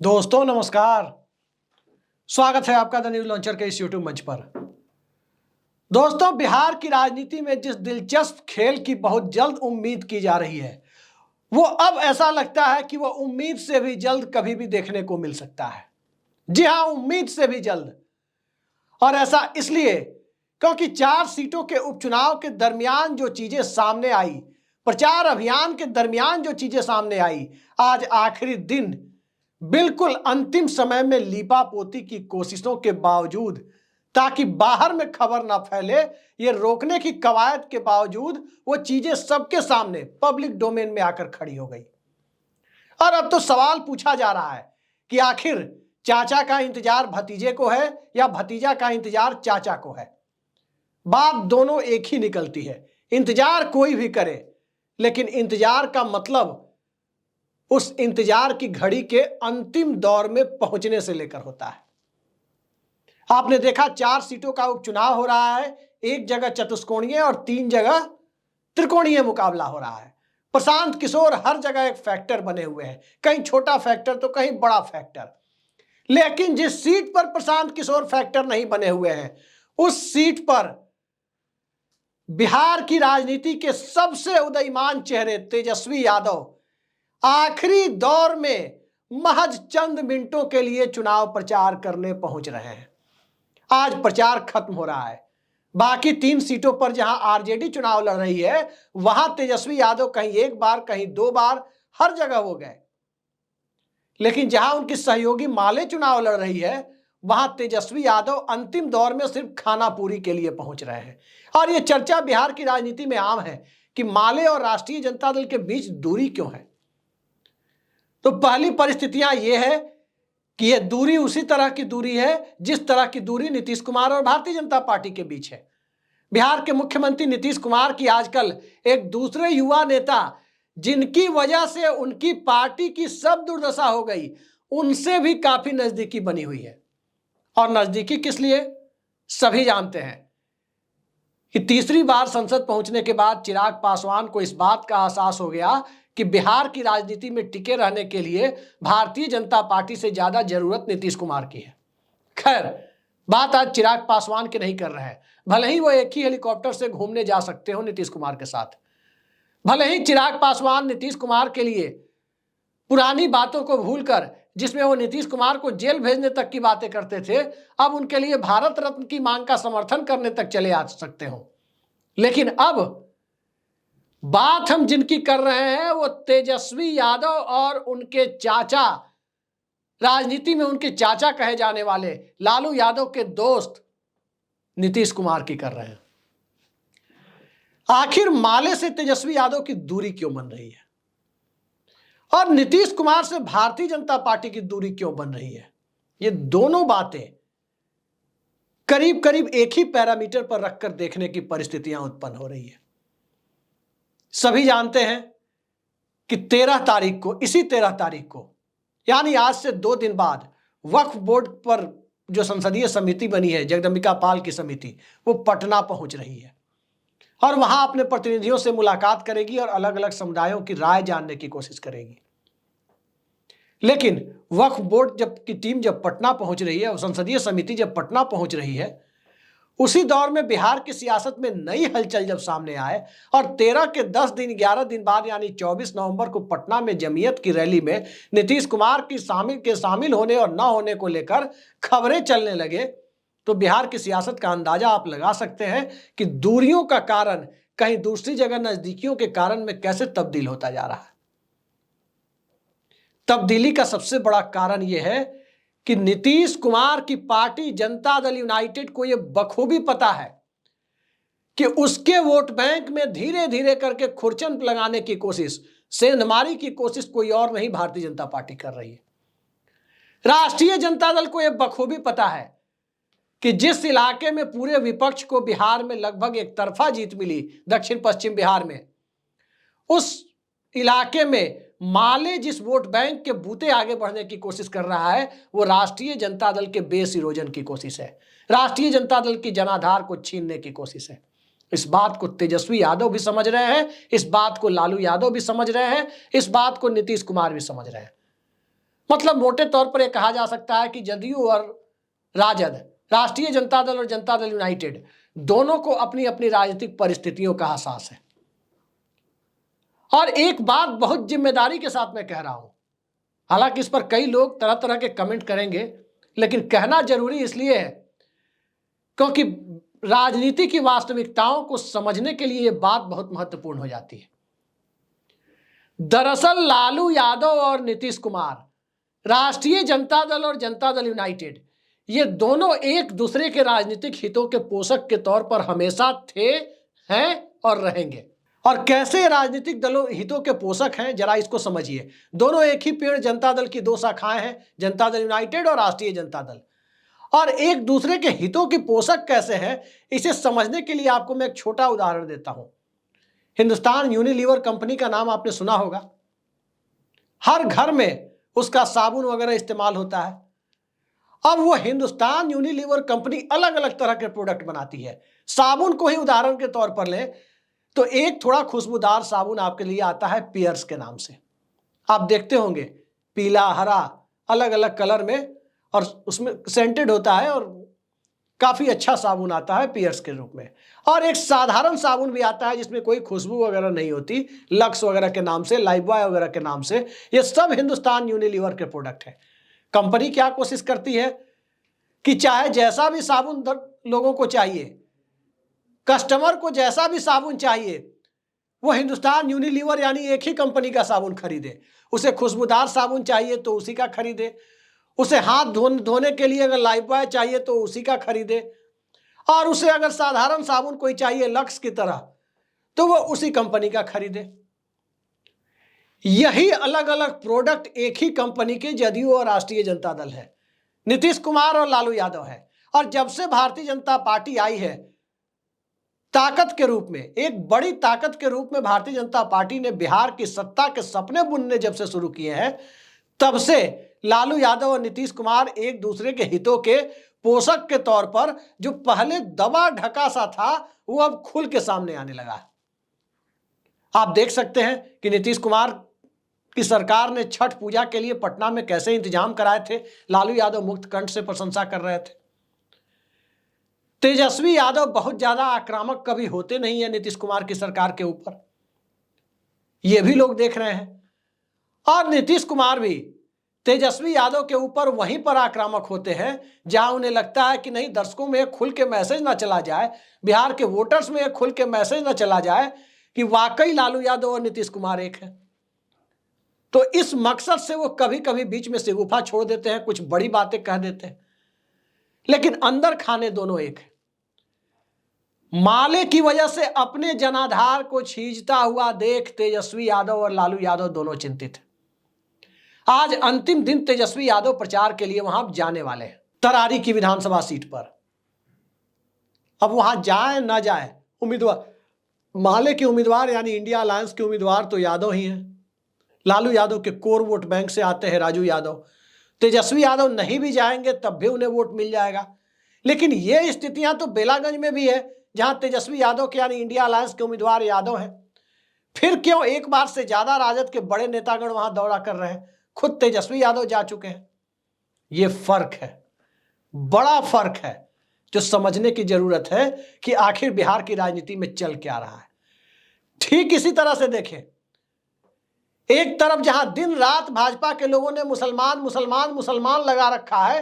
दोस्तों नमस्कार। स्वागत है आपका द न्यूज लॉन्चर के इस यूट्यूब मंच पर। दोस्तों, बिहार की राजनीति में जिस दिलचस्प खेल की बहुत जल्द उम्मीद की जा रही है, वो अब ऐसा लगता है कि वो उम्मीद से भी जल्द कभी भी देखने को मिल सकता है। जी हां, उम्मीद से भी जल्द। और ऐसा इसलिए क्योंकि 4 सीटों के उपचुनाव के दरमियान जो चीजें सामने आई, प्रचार अभियान के दरमियान जो चीजें सामने आई, आज आखिरी दिन बिल्कुल अंतिम समय में लीपापोती की कोशिशों के बावजूद, ताकि बाहर में खबर ना फैले, ये रोकने की कवायद के बावजूद वो चीजें सबके सामने पब्लिक डोमेन में आकर खड़ी हो गई। और अब तो सवाल पूछा जा रहा है कि आखिर चाचा का इंतजार भतीजे को है या भतीजा का इंतजार चाचा को है। बात दोनों एक ही निकलती है। इंतजार कोई भी करे, लेकिन इंतजार का मतलब उस इंतजार की घड़ी के अंतिम दौर में पहुंचने से लेकर होता है। आपने देखा 4 सीटों का उपचुनाव हो रहा है, एक जगह चतुष्कोणीय और 3 जगह त्रिकोणीय मुकाबला हो रहा है। प्रशांत किशोर हर जगह एक फैक्टर बने हुए हैं, कहीं छोटा फैक्टर तो कहीं बड़ा फैक्टर। लेकिन जिस सीट पर प्रशांत किशोर फैक्टर नहीं बने हुए हैं, उस सीट पर बिहार की राजनीति के सबसे उदयमान चेहरे तेजस्वी यादव आखिरी दौर में महज चंद मिनटों के लिए चुनाव प्रचार करने पहुंच रहे हैं। आज प्रचार खत्म हो रहा है। बाकी 3 सीटों पर जहां आरजेडी चुनाव लड़ रही है, वहां तेजस्वी यादव कहीं 1 बार कहीं 2 बार हर जगह हो गए। लेकिन जहां उनकी सहयोगी माले चुनाव लड़ रही है, वहां तेजस्वी यादव अंतिम दौर में सिर्फ खानापूरी के लिए पहुंच रहे हैं। और यह चर्चा बिहार की राजनीति में आम है कि माले और राष्ट्रीय जनता दल के बीच दूरी क्यों है। तो पहली परिस्थितियां यह है कि यह दूरी उसी तरह की दूरी है जिस तरह की दूरी नीतीश कुमार और भारतीय जनता पार्टी के बीच है। बिहार के मुख्यमंत्री नीतीश कुमार की आजकल एक दूसरे युवा नेता, जिनकी वजह से उनकी पार्टी की सब दुर्दशा हो गई, उनसे भी काफी नजदीकी बनी हुई है। और नजदीकी किस लिए, सभी जानते हैं कि तीसरी बार संसद पहुंचने के बाद चिराग पासवान को इस बात का एहसास हो गया कि बिहार की राजनीति में टिके रहने के लिए भारतीय जनता पार्टी से ज्यादा जरूरत नीतीश कुमार की है। खैर, बात आज चिराग पासवान के नहीं कर रहे हैं। भले ही वो एक ही हेलीकॉप्टर से घूमने जा सकते हो नीतीश कुमार के साथ, भले ही चिराग पासवान नीतीश कुमार के लिए पुरानी बातों को भूलकर, जिसमें वो नीतीश कुमार को जेल भेजने तक की बातें करते थे, अब उनके लिए भारत रत्न की मांग का समर्थन करने तक चले आ सकते हो। लेकिन अब बात हम जिनकी कर रहे हैं वो तेजस्वी यादव और उनके चाचा, राजनीति में उनके चाचा कहे जाने वाले लालू यादव के दोस्त नीतीश कुमार की कर रहे हैं। आखिर माले से तेजस्वी यादव की दूरी क्यों बन रही है और नीतीश कुमार से भारतीय जनता पार्टी की दूरी क्यों बन रही है? ये दोनों बातें करीब करीब एक ही पैरामीटर पर रखकर देखने की परिस्थितियां उत्पन्न हो रही है। सभी जानते हैं कि 13 तारीख को, इसी 13 तारीख को, यानी आज से 2 दिन बाद, वक्फ बोर्ड पर जो संसदीय समिति बनी है, जगदम्बिका पाल की समिति, वो पटना पहुंच रही है और वहां अपने प्रतिनिधियों से मुलाकात करेगी और अलग अलग समुदायों की राय जानने की कोशिश करेगी। लेकिन वक्फ बोर्ड की टीम जब पटना पहुंच रही है और संसदीय समिति जब पटना पहुंच रही है, उसी दौर में बिहार की सियासत में नई हलचल जब सामने आए और 13 के 10 दिन 11 दिन बाद यानी 24 नवंबर को पटना में जमीयत की रैली में नीतीश कुमार की शामिल होने और न होने को लेकर खबरें चलने लगे, तो बिहार की सियासत का अंदाजा आप लगा सकते हैं कि दूरियों का कारण कहीं दूसरी जगह नजदीकियों के कारण में कैसे तब्दील होता जा रहा है। तब्दीली का सबसे बड़ा कारण यह है कि नीतीश कुमार की पार्टी जनता दल यूनाइटेड को यह बखूबी पता है कि उसके वोट बैंक में धीरे धीरे करके खुरचन लगाने की कोशिश, सेंधमारी की कोशिश कोई और नहीं, भारतीय जनता पार्टी कर रही है। राष्ट्रीय जनता दल को यह बखूबी पता है कि जिस इलाके में पूरे विपक्ष को बिहार में लगभग एक तरफा जीत मिली, दक्षिण पश्चिम बिहार में, उस इलाके में माले जिस वोट बैंक के बूते आगे बढ़ने की कोशिश कर रहा है, वो राष्ट्रीय जनता दल के बेस इरोजन की कोशिश है, राष्ट्रीय जनता दल की जनाधार को छीनने की कोशिश है। इस बात को तेजस्वी यादव भी समझ रहे हैं, इस बात को लालू यादव भी समझ रहे हैं, इस बात को नीतीश कुमार भी समझ रहे हैं। मतलब मोटे तौर पर यह कहा जा सकता है कि जदयू और राजद, राष्ट्रीय जनता दल और जनता दल यूनाइटेड, दोनों को अपनी अपनी राजनीतिक परिस्थितियों का एहसास है। और एक बात बहुत जिम्मेदारी के साथ मैं कह रहा हूं, हालांकि इस पर कई लोग तरह तरह के कमेंट करेंगे, लेकिन कहना जरूरी इसलिए है क्योंकि राजनीति की वास्तविकताओं को समझने के लिए यह बात बहुत महत्वपूर्ण हो जाती है। दरअसल लालू यादव और नीतीश कुमार, राष्ट्रीय जनता दल और जनता दल यूनाइटेड, ये दोनों एक दूसरे के राजनीतिक हितों के पोषक के तौर पर हमेशा थे, हैं और रहेंगे। और कैसे राजनीतिक दलों हितों के पोषक हैं, जरा इसको समझिए। दोनों एक ही पेड़ जनता दल की दो शाखाएं हैं, जनता दल यूनाइटेड और राष्ट्रीय जनता दल, और एक दूसरे के हितों की पोषक कैसे हैं, इसे समझने के लिए आपको मैं एक छोटा उदाहरण देता हूं। हिंदुस्तान यूनिलीवर कंपनी का नाम आपने सुना होगा। हर घर में उसका साबुन वगैरह इस्तेमाल होता है। अब वो हिंदुस्तान यूनिलीवर कंपनी अलग अलग तरह के प्रोडक्ट बनाती है। साबुन को ही उदाहरण के तौर पर लें तो एक थोड़ा खुशबूदार साबुन आपके लिए आता है पियर्स के नाम से। आप देखते होंगे पीला, हरा, अलग अलग कलर में, और उसमें सेंटेड होता है और काफी अच्छा साबुन आता है पियर्स के रूप में। और एक साधारण साबुन भी आता है जिसमें कोई खुशबू वगैरह नहीं होती, लक्स वगैरह के नाम से, लाइफबॉय वगैरह के नाम से। ये सब हिंदुस्तान यूनिलीवर के प्रोडक्ट है। कंपनी क्या कोशिश करती है कि चाहे जैसा भी साबुन लोगों को चाहिए, कस्टमर को जैसा भी साबुन चाहिए, वो हिंदुस्तान यूनिलीवर यानी एक ही कंपनी का साबुन खरीदे। उसे खुशबूदार साबुन चाहिए तो उसी का खरीदे, उसे हाथ धोने के लिए अगर लाइफबॉय चाहिए तो उसी का खरीदे, और उसे अगर साधारण साबुन कोई चाहिए लक्स की तरह तो वो उसी कंपनी का खरीदे। यही अलग अलग प्रोडक्ट एक ही कंपनी के जदयू और राष्ट्रीय जनता दल है, नीतीश कुमार और लालू यादव है। और जब से भारतीय जनता पार्टी आई है ताकत के रूप में, एक बड़ी ताकत के रूप में भारतीय जनता पार्टी ने बिहार की सत्ता के सपने बुनने जब से शुरू किए हैं, तब से लालू यादव और नीतीश कुमार एक दूसरे के हितों के पोषक के तौर पर, जो पहले दबा ढका सा था, वो अब खुल के सामने आने लगा। आप देख सकते हैं कि नीतीश कुमार की सरकार ने छठ पूजा के लिए पटना में कैसे इंतजाम कराए थे। लालू यादव मुक्त कंठ से प्रशंसा कर रहे थे। तेजस्वी यादव बहुत ज्यादा आक्रामक कभी होते नहीं है नीतीश कुमार की सरकार के ऊपर, यह भी लोग देख रहे हैं। और नीतीश कुमार भी तेजस्वी यादव के ऊपर वहीं पर आक्रामक होते हैं जहां उन्हें लगता है कि नहीं, दर्शकों में एक खुल के मैसेज ना चला जाए, बिहार के वोटर्स में एक खुल के मैसेज ना चला जाए कि वाकई लालू यादव और नीतीश कुमार एक है। तो इस मकसद से वो कभी कभी बीच में से गुफा छोड़ देते हैं, कुछ बड़ी बातें कह देते हैं, लेकिन अंदर खाने दोनों एक है। माले की वजह से अपने जनाधार को छींचता हुआ देख तेजस्वी यादव और लालू यादव दोनों चिंतित हैं। आज अंतिम दिन तेजस्वी यादव प्रचार के लिए वहां जाने वाले हैं, तरारी की विधानसभा सीट पर। अब वहां जाए ना जाए, उम्मीदवार, माले के उम्मीदवार यानी इंडिया अलायंस के उम्मीदवार तो यादव ही हैं। लालू यादव के कोर वोट बैंक से आते हैं राजू यादव। तेजस्वी यादव नहीं भी जाएंगे तब भी उन्हें वोट मिल जाएगा। लेकिन ये स्थितियां तो बेलागंज में भी है, जहां तेजस्वी यादव के यानी इंडिया अलायंस के उम्मीदवार यादव हैं। फिर क्यों एक बार से ज्यादा राजद के बड़े नेतागण वहां दौरा कर रहे हैं, खुद तेजस्वी यादव जा चुके हैं। यह फर्क है, बड़ा फर्क है, जो समझने की जरूरत है कि आखिर बिहार की राजनीति में चल क्या रहा है। ठीक इसी तरह से देखें, एक तरफ जहां दिन रात भाजपा के लोगों ने मुसलमान मुसलमान मुसलमान लगा रखा है,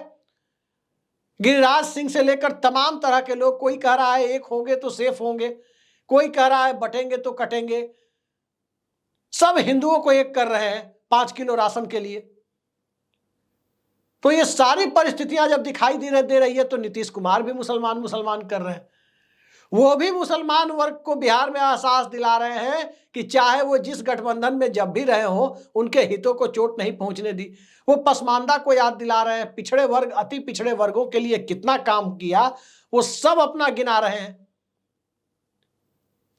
गिरिराज सिंह से लेकर तमाम तरह के लोग, कोई कह रहा है एक होंगे तो सेफ होंगे, कोई कह रहा है बटेंगे तो कटेंगे, सब हिंदुओं को एक कर रहे हैं 5 किलो राशन के लिए। तो ये सारी परिस्थितियां जब दिखाई दे रही है तो नीतीश कुमार भी मुसलमान मुसलमान कर रहे हैं। वो भी मुसलमान वर्ग को बिहार में एहसास दिला रहे हैं कि चाहे वो जिस गठबंधन में जब भी रहे हो, उनके हितों को चोट नहीं पहुंचने दी। वो पसमानदा को याद दिला रहे हैं, पिछड़े वर्ग, अति पिछड़े वर्गों के लिए कितना काम किया, वो सब अपना गिना रहे हैं।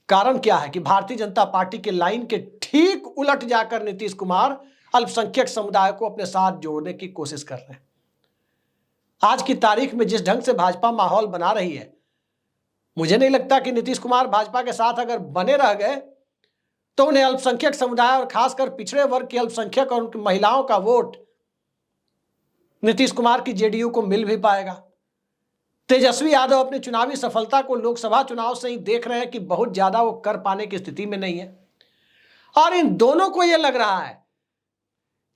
कारण क्या है कि भारतीय जनता पार्टी के लाइन के ठीक उलट जाकर नीतीश कुमार अल्पसंख्यक समुदाय को अपने साथ जोड़ने की कोशिश कर रहे हैं। आज की तारीख में जिस ढंग से भाजपा माहौल बना रही है, मुझे नहीं लगता कि नीतीश कुमार भाजपा के साथ अगर बने रह गए तो उन्हें अल्पसंख्यक समुदाय और खासकर पिछड़े वर्ग के अल्पसंख्यक और उनकी महिलाओं का वोट नीतीश कुमार की जेडीयू को मिल भी पाएगा। तेजस्वी यादव अपनी चुनावी सफलता को लोकसभा चुनाव से ही देख रहे हैं कि बहुत ज्यादा वो कर पाने की स्थिति में नहीं है, और इन दोनों को यह लग रहा है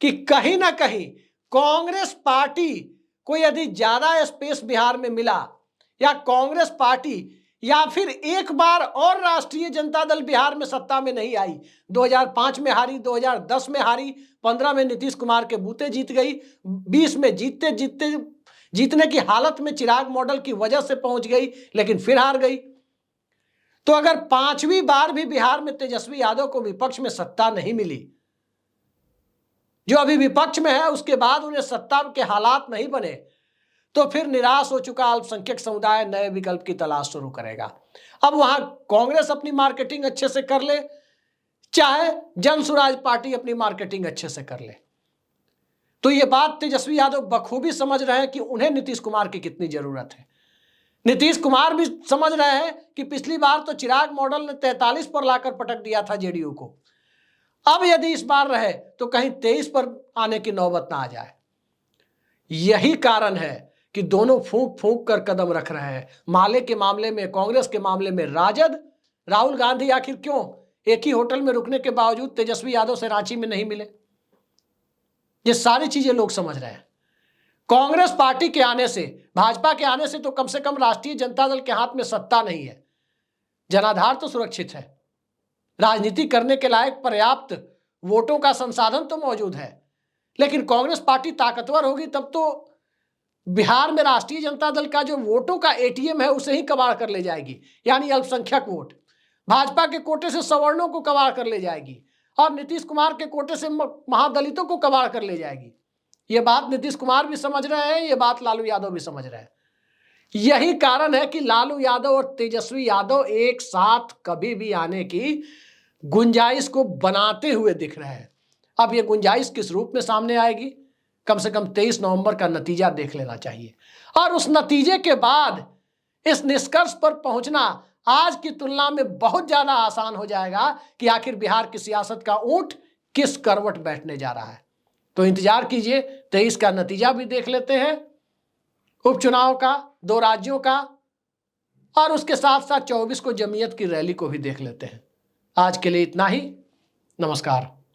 कि कहीं ना कहीं कांग्रेस पार्टी को यदि ज्यादा स्पेस बिहार में मिला, या कांग्रेस पार्टी या फिर एक बार और राष्ट्रीय जनता दल बिहार में सत्ता में नहीं आई, 2005 में हारी, 2010 में हारी, 15 में नीतीश कुमार के बूते जीत गई, 20 में जीतने की हालत में चिराग मॉडल की वजह से पहुंच गई, लेकिन फिर हार गई। तो अगर पांचवी बार भी बिहार में तेजस्वी यादव को विपक्ष में सत्ता नहीं मिली, जो अभी विपक्ष में है, उसके बाद उन्हें सत्ता के हालात नहीं बने, तो फिर निराश हो चुका अल्पसंख्यक समुदाय नए विकल्प की तलाश शुरू करेगा। अब वहां कांग्रेस अपनी मार्केटिंग अच्छे से कर ले, चाहे जन स्वराज पार्टी अपनी मार्केटिंग अच्छे से कर ले, तो यह बात तेजस्वी यादव बखूबी समझ रहे हैं कि उन्हें नीतीश कुमार की कितनी जरूरत है। नीतीश कुमार भी समझ रहे हैं कि पिछली बार तो चिराग मॉडल ने 43 पर लाकर पटक दिया था जेडीयू को, अब यदि इस बार रहे तो कहीं 23 पर आने की नौबत ना आ जाए। यही कारण है कि दोनों फूंक फूंक कर कदम रख रहे हैं। माले के मामले में, कांग्रेस के मामले में राजद, राहुल गांधी आखिर क्यों एक ही होटल में रुकने के बावजूद तेजस्वी यादव से रांची में नहीं मिले, ये सारी चीजें लोग समझ रहे हैं। कांग्रेस पार्टी के आने से, भाजपा के आने से तो कम से कम राष्ट्रीय जनता दल के हाथ में सत्ता नहीं है, जनाधार तो सुरक्षित है, राजनीति करने के लायक पर्याप्त वोटों का संसाधन तो मौजूद है। लेकिन कांग्रेस पार्टी ताकतवर होगी तब तो बिहार में राष्ट्रीय जनता दल का जो वोटों का एटीएम है उसे ही कबाड़ कर ले जाएगी, यानी अल्पसंख्यक वोट। भाजपा के कोटे से सवर्णों को कबाड़ कर ले जाएगी, और नीतीश कुमार के कोटे से महादलितों को कबाड़ कर ले जाएगी। यह बात नीतीश कुमार भी समझ रहे हैं, यह बात लालू यादव भी समझ रहे हैं। यही कारण है कि लालू यादव और तेजस्वी यादव एक साथ कभी भी आने की गुंजाइश को बनाते हुए दिख रहे हैं। अब यह गुंजाइश किस रूप में सामने आएगी, कम से कम 23 नवंबर का नतीजा देख लेना चाहिए, और उस नतीजे के बाद इस निष्कर्ष पर पहुंचना आज की तुलना में बहुत ज्यादा आसान हो जाएगा कि आखिर बिहार की सियासत का ऊंट किस करवट बैठने जा रहा है। तो इंतजार कीजिए, 23 का नतीजा भी देख लेते हैं, उपचुनाव का, 2 राज्यों का, और उसके साथ साथ 24 को जमीयत की रैली को भी देख लेते हैं। आज के लिए इतना ही, नमस्कार।